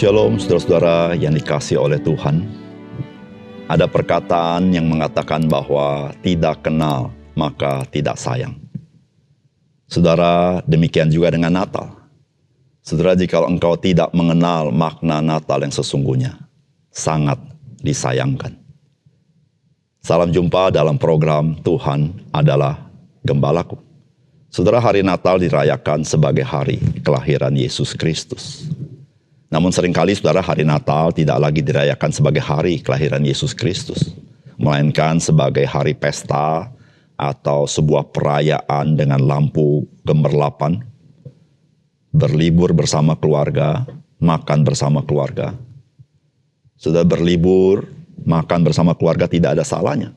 Shalom saudara-saudara yang dikasihi oleh Tuhan. Ada perkataan yang mengatakan bahwa tidak kenal maka tidak sayang. Saudara, demikian juga dengan Natal. Saudara, jika engkau tidak mengenal makna Natal yang sesungguhnya, sangat disayangkan. Salam jumpa dalam program Tuhan adalah Gembalaku. Saudara, hari Natal dirayakan sebagai hari kelahiran Yesus Kristus. Namun seringkali saudara, hari Natal tidak lagi dirayakan sebagai hari kelahiran Yesus Kristus, melainkan sebagai hari pesta atau sebuah perayaan dengan lampu gemerlapan, berlibur bersama keluarga, makan bersama keluarga. Sudah berlibur, makan bersama keluarga tidak ada salahnya.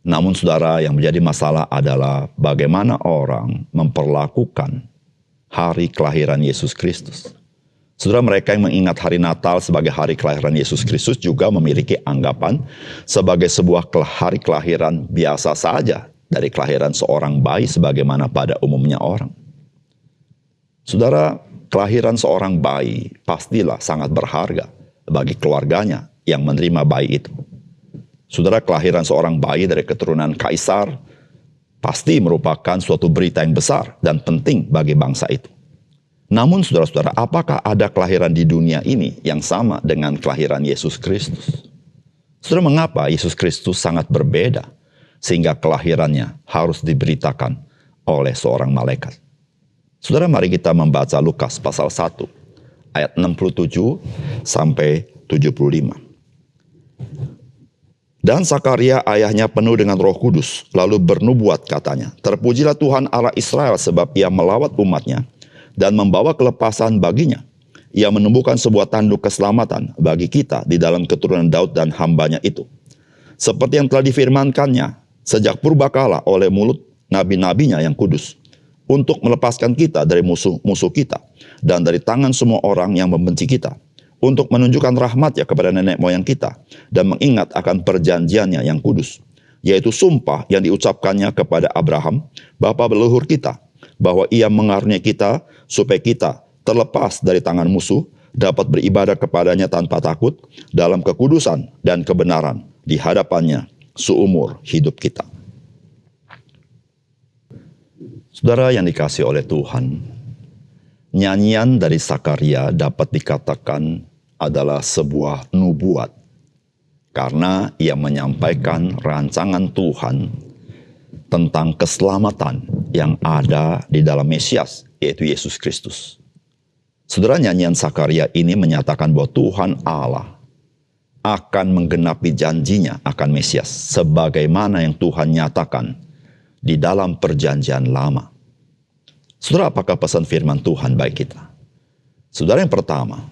Namun saudara, yang menjadi masalah adalah bagaimana orang memperlakukan hari kelahiran Yesus Kristus. Saudara, mereka yang mengingat hari Natal sebagai hari kelahiran Yesus Kristus juga memiliki anggapan sebagai sebuah hari kelahiran biasa saja dari kelahiran seorang bayi sebagaimana pada umumnya orang. Saudara, kelahiran seorang bayi pastilah sangat berharga bagi keluarganya yang menerima bayi itu. Saudara, kelahiran seorang bayi dari keturunan kaisar pasti merupakan suatu berita yang besar dan penting bagi bangsa itu. Namun saudara-saudara, apakah ada kelahiran di dunia ini yang sama dengan kelahiran Yesus Kristus? Saudara, mengapa Yesus Kristus sangat berbeda sehingga kelahirannya harus diberitakan oleh seorang malaikat? Saudara, mari kita membaca Lukas pasal 1 ayat 67 sampai 75. Dan Sakaria ayahnya penuh dengan Roh Kudus, lalu bernubuat katanya, "Terpujilah Tuhan Allah Israel sebab ia melawat umatnya dan membawa kelepasan baginya. Ia menumbuhkan sebuah tanduk keselamatan bagi kita di dalam keturunan Daud dan hambanya itu. Seperti yang telah difirmankannya sejak purbakala oleh mulut nabi-nabinya yang kudus, untuk melepaskan kita dari musuh-musuh kita dan dari tangan semua orang yang membenci kita, untuk menunjukkan rahmat-Nya kepada nenek moyang kita dan mengingat akan perjanjiannya yang kudus, yaitu sumpah yang diucapkannya kepada Abraham, bapa leluhur kita, bahwa ia mengaruniai kita supaya kita terlepas dari tangan musuh, dapat beribadah kepadanya tanpa takut dalam kekudusan dan kebenaran di hadapannya seumur hidup kita." Saudara yang dikasihi oleh Tuhan, nyanyian dari Sakaria dapat dikatakan adalah sebuah nubuat, karena ia menyampaikan rancangan Tuhan tentang keselamatan yang ada di dalam Mesias, yaitu Yesus Kristus. Saudara, nyanyian Sakaria ini menyatakan bahwa Tuhan Allah akan menggenapi janjinya akan Mesias, sebagaimana yang Tuhan nyatakan di dalam perjanjian lama. Saudara, apakah pesan firman Tuhan bagi kita? Saudara, yang pertama,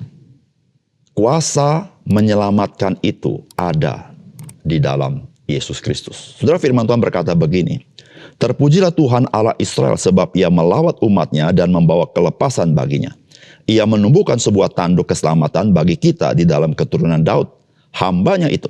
kuasa menyelamatkan itu ada di dalam Yesus Kristus. Saudara, firman Tuhan berkata begini, "Terpujilah Tuhan Allah Israel sebab ia melawat umatnya dan membawa kelepasan baginya. Ia menumbuhkan sebuah tanduk keselamatan bagi kita di dalam keturunan Daud, hambanya itu.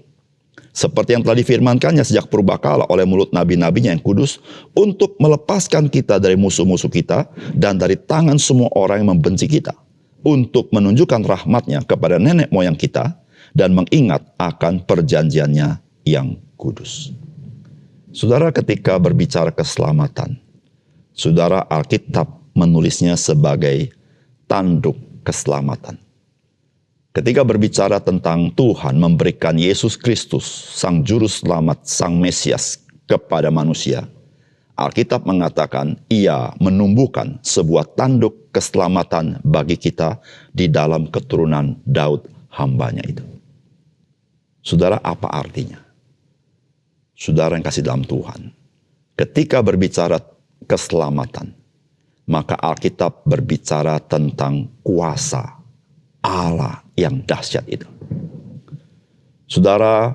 Seperti yang telah difirmankannya sejak purbakala oleh mulut nabi-nabinya yang kudus, untuk melepaskan kita dari musuh-musuh kita dan dari tangan semua orang yang membenci kita, untuk menunjukkan rahmat-Nya kepada nenek moyang kita dan mengingat akan perjanjiannya yang kudus." Saudara, ketika berbicara keselamatan, saudara, Alkitab menulisnya sebagai tanduk keselamatan. Ketika berbicara tentang Tuhan memberikan Yesus Kristus, Sang Juru Selamat, Sang Mesias kepada manusia, Alkitab mengatakan ia menumbuhkan sebuah tanduk keselamatan bagi kita di dalam keturunan Daud hambanya itu. Saudara, apa artinya? Saudara yang kasih dalam Tuhan, ketika berbicara keselamatan, maka Alkitab berbicara tentang kuasa Allah yang dahsyat itu. Saudara,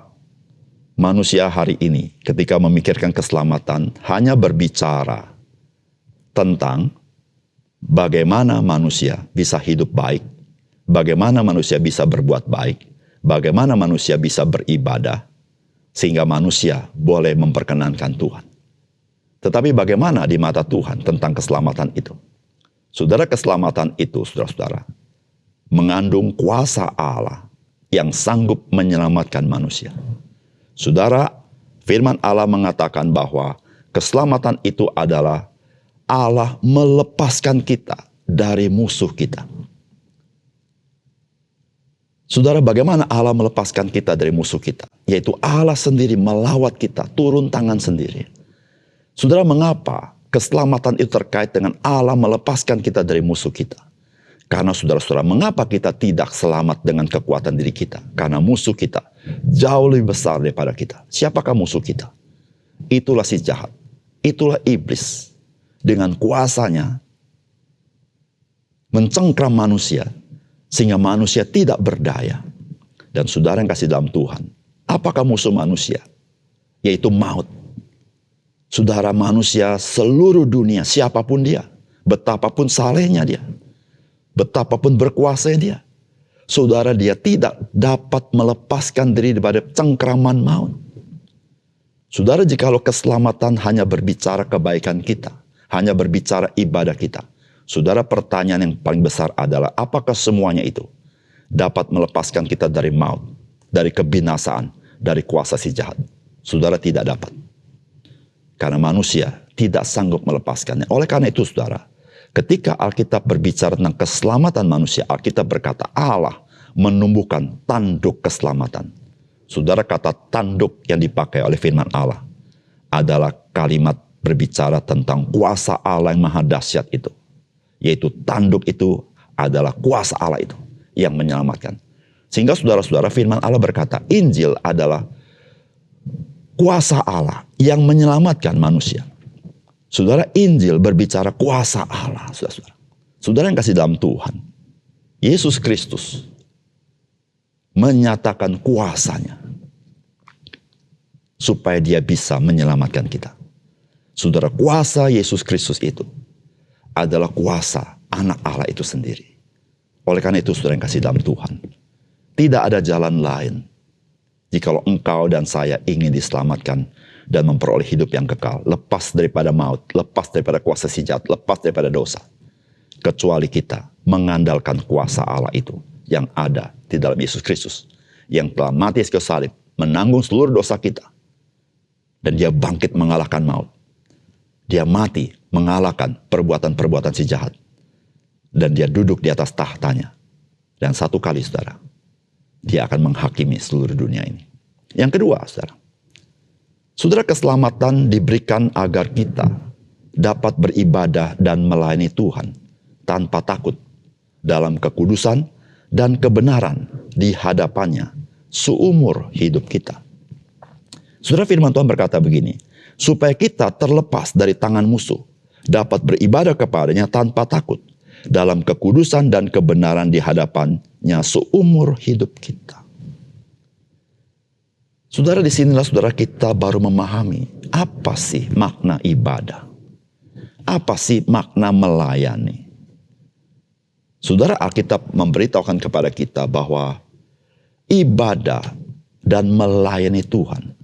manusia hari ini ketika memikirkan keselamatan hanya berbicara tentang bagaimana manusia bisa hidup baik, bagaimana manusia bisa berbuat baik, bagaimana manusia bisa beribadah, sehingga manusia boleh memperkenankan Tuhan. Tetapi bagaimana di mata Tuhan tentang keselamatan itu? Saudara, keselamatan itu, saudara-saudara, mengandung kuasa Allah yang sanggup menyelamatkan manusia. Saudara, firman Allah mengatakan bahwa keselamatan itu adalah Allah melepaskan kita dari musuh kita. Saudara, bagaimana Allah melepaskan kita dari musuh kita? Yaitu Allah sendiri melawat kita, turun tangan sendiri. Saudara, mengapa keselamatan itu terkait dengan Allah melepaskan kita dari musuh kita? Karena saudara-saudara, mengapa kita tidak selamat dengan kekuatan diri kita? Karena musuh kita jauh lebih besar daripada kita. Siapakah musuh kita? Itulah si jahat. Itulah iblis. Dengan kuasanya mencengkram manusia, sehingga manusia tidak berdaya. Dan saudara yang kasih dalam Tuhan, apakah musuh manusia? Yaitu maut. Saudara, manusia seluruh dunia, siapapun dia, betapapun salehnya dia, betapapun berkuasa dia, saudara, dia tidak dapat melepaskan diri daripada cengkraman maut. Saudara, jikalau keselamatan hanya berbicara kebaikan kita, hanya berbicara ibadah kita, saudara, pertanyaan yang paling besar adalah apakah semuanya itu dapat melepaskan kita dari maut, dari kebinasaan, dari kuasa si jahat? Saudara, tidak dapat. Karena manusia tidak sanggup melepaskannya. Oleh karena itu, saudara, ketika Alkitab berbicara tentang keselamatan manusia, Alkitab berkata Allah menumbuhkan tanduk keselamatan. Saudara, kata tanduk yang dipakai oleh firman Allah adalah kalimat berbicara tentang kuasa Allah yang maha dahsyat itu. Yaitu tanduk itu adalah kuasa Allah itu yang menyelamatkan. Sehingga saudara-saudara, firman Allah berkata Injil adalah kuasa Allah yang menyelamatkan manusia. Saudara, Injil berbicara kuasa Allah, saudara-saudara. Saudara yang kasih dalam Tuhan, Yesus Kristus menyatakan kuasanya supaya dia bisa menyelamatkan kita. Saudara, kuasa Yesus Kristus itu adalah kuasa anak Allah itu sendiri. Oleh karena itu, saudara yang kasih dalam Tuhan, tidak ada jalan lain jikalau engkau dan saya ingin diselamatkan dan memperoleh hidup yang kekal, lepas daripada maut, lepas daripada kuasa si jahat, lepas daripada dosa, kecuali kita mengandalkan kuasa Allah itu yang ada di dalam Yesus Kristus, yang telah mati di kayu salib, menanggung seluruh dosa kita, dan dia bangkit mengalahkan maut. Dia mati mengalahkan perbuatan-perbuatan si jahat, dan dia duduk di atas tahtanya. Dan satu kali, saudara, dia akan menghakimi seluruh dunia ini. Yang kedua, saudara, keselamatan diberikan agar kita dapat beribadah dan melayani Tuhan tanpa takut dalam kekudusan dan kebenaran di hadapannya seumur hidup kita. Saudara, firman Tuhan berkata begini, supaya kita terlepas dari tangan musuh, dapat beribadah kepadanya tanpa takut dalam kekudusan dan kebenaran di hadapannya seumur hidup kita. Saudara, disinilah saudara kita baru memahami apa sih makna ibadah. Apa sih makna melayani. Saudara, Alkitab memberitahukan kepada kita bahwa ibadah dan melayani Tuhan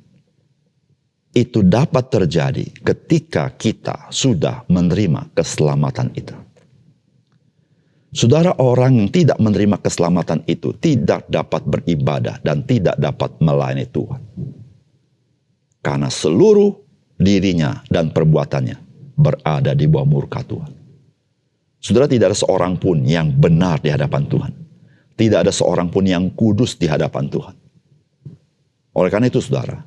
itu dapat terjadi ketika kita sudah menerima keselamatan itu. Saudara, orang yang tidak menerima keselamatan itu tidak dapat beribadah dan tidak dapat melayani Tuhan. Karena seluruh dirinya dan perbuatannya berada di bawah murka Tuhan. Saudara, tidak ada seorang pun yang benar di hadapan Tuhan. Tidak ada seorang pun yang kudus di hadapan Tuhan. Oleh karena itu, saudara,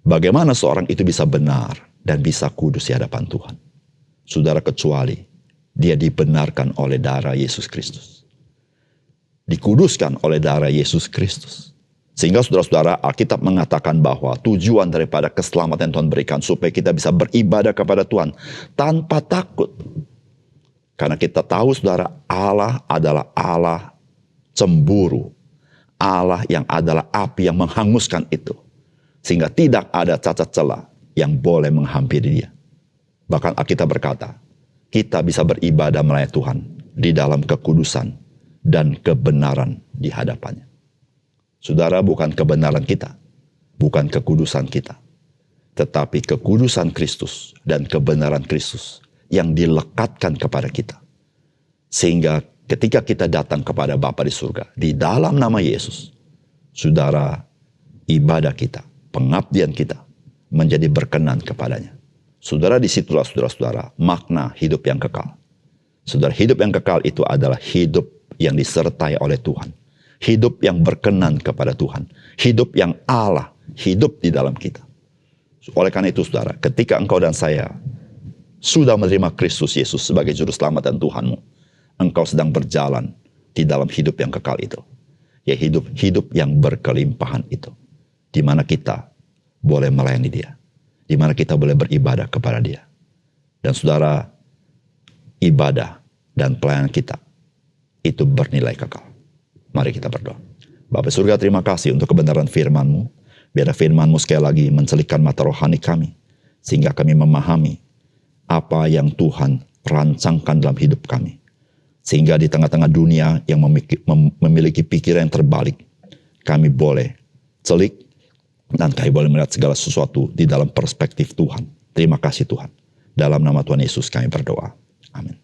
bagaimana seorang itu bisa benar dan bisa kudus di hadapan Tuhan? Saudara, kecuali dia dibenarkan oleh darah Yesus Kristus. Dikuduskan oleh darah Yesus Kristus. Sehingga saudara-saudara, Alkitab mengatakan bahwa tujuan daripada keselamatan yang Tuhan berikan supaya kita bisa beribadah kepada Tuhan tanpa takut. Karena kita tahu, saudara, Allah adalah Allah cemburu. Allah yang adalah api yang menghanguskan itu. Sehingga tidak ada cacat celah yang boleh menghampiri dia. Bahkan Alkitab berkata, kita bisa beribadah melayani Tuhan di dalam kekudusan dan kebenaran di hadapannya. Saudara, bukan kebenaran kita, bukan kekudusan kita, tetapi kekudusan Kristus dan kebenaran Kristus yang dilekatkan kepada kita. Sehingga ketika kita datang kepada Bapa di surga, di dalam nama Yesus, saudara, ibadah kita, pengabdian kita, menjadi berkenan kepadanya. Saudara, disitulah saudara-saudara, makna hidup yang kekal. Saudara, hidup yang kekal itu adalah hidup yang disertai oleh Tuhan. Hidup yang berkenan kepada Tuhan. Hidup yang Allah hidup di dalam kita. Oleh karena itu saudara, ketika engkau dan saya sudah menerima Kristus Yesus sebagai juru selamat dan Tuhanmu, engkau sedang berjalan di dalam hidup yang kekal itu. Ya, hidup yang berkelimpahan itu. Di mana kita boleh melayani Dia. Di mana kita boleh beribadah kepada Dia. Dan saudara, ibadah dan pelayanan kita itu bernilai kekal. Mari kita berdoa. Bapa surga, terima kasih untuk kebenaran firman-Mu. Biar firman-Mu sekali lagi mencelikkan mata rohani kami, sehingga kami memahami apa yang Tuhan rancangkan dalam hidup kami. Sehingga di tengah-tengah dunia yang memiliki pikiran yang terbalik, kami boleh celik dan kami boleh melihat segala sesuatu di dalam perspektif Tuhan. Terima kasih Tuhan. Dalam nama Tuhan Yesus kami berdoa. Amin.